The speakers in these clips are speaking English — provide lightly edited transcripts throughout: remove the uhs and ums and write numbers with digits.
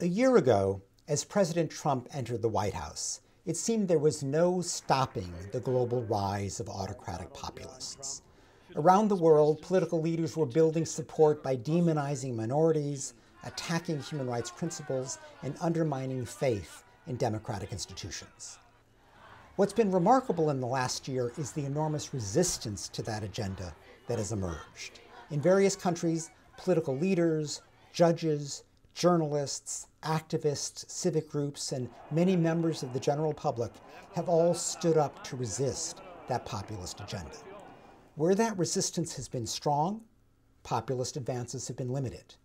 A year ago, as President Trump entered the White House, it seemed there was no stopping the global rise of autocratic populists. Around the world, political leaders were building support by demonizing minorities, attacking human rights principles, and undermining faith in democratic institutions. What's been remarkable in the last year is the enormous resistance to that agenda that has emerged. In various countries, political leaders, judges, journalists, activists, civic groups, and many members of the general public have all stood up to resist that populist agenda. Where that resistance has been strong, populist advances have been limited.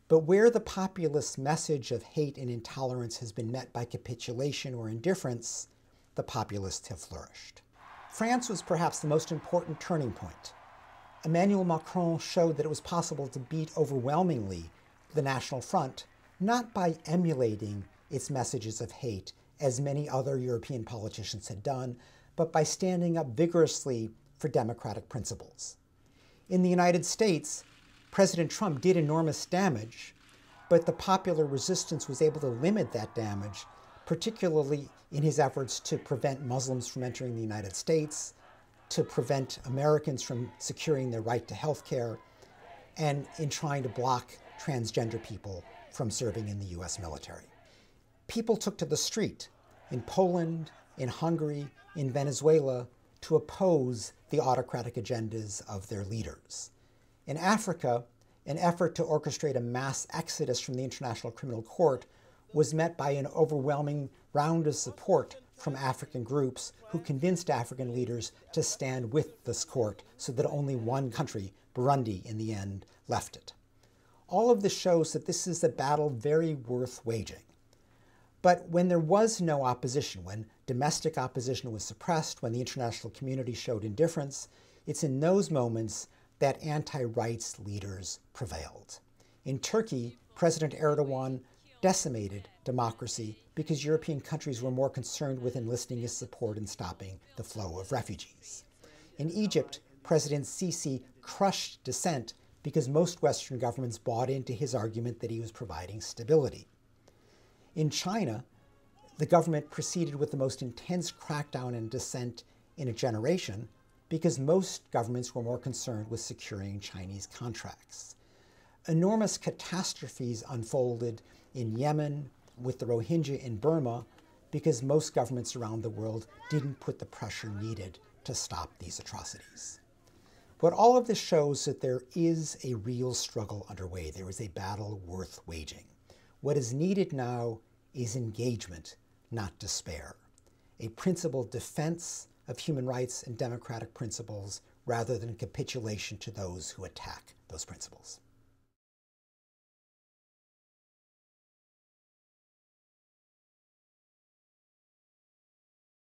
But where the populist message of hate and intolerance has been met by capitulation or indifference, the populists have flourished. France was perhaps the most important turning point. Emmanuel Macron showed that it was possible to beat overwhelmingly the National Front, not by emulating its messages of hate, as many other European politicians had done, but by standing up vigorously for democratic principles. In the United States, President Trump did enormous damage, but the popular resistance was able to limit that damage, particularly in his efforts to prevent Muslims from entering the United States, to prevent Americans from securing their right to health care, and in trying to block transgender people from serving in the US military. People took to the street in Poland, in Hungary, in Venezuela to oppose the autocratic agendas of their leaders. In Africa, an effort to orchestrate a mass exodus from the International Criminal Court was met by an overwhelming round of support from African groups who convinced African leaders to stand with this court so that only one country, Burundi, in the end, left it. All of this shows that this is a battle very worth waging. But when there was no opposition, when domestic opposition was suppressed, when the international community showed indifference, it's in those moments that anti-rights leaders prevailed. In Turkey, President Erdogan decimated democracy because European countries were more concerned with enlisting his support in stopping the flow of refugees. In Egypt, President Sisi crushed dissent because most Western governments bought into his argument that he was providing stability. In China, the government proceeded with the most intense crackdown on dissent in a generation because most governments were more concerned with securing Chinese contracts. Enormous catastrophes unfolded in Yemen, with the Rohingya in Burma, because most governments around the world didn't put the pressure needed to stop these atrocities. But all of this shows that there is a real struggle underway. There is a battle worth waging. What is needed now is engagement, not despair. A principled defense of human rights and democratic principles rather than capitulation to those who attack those principles.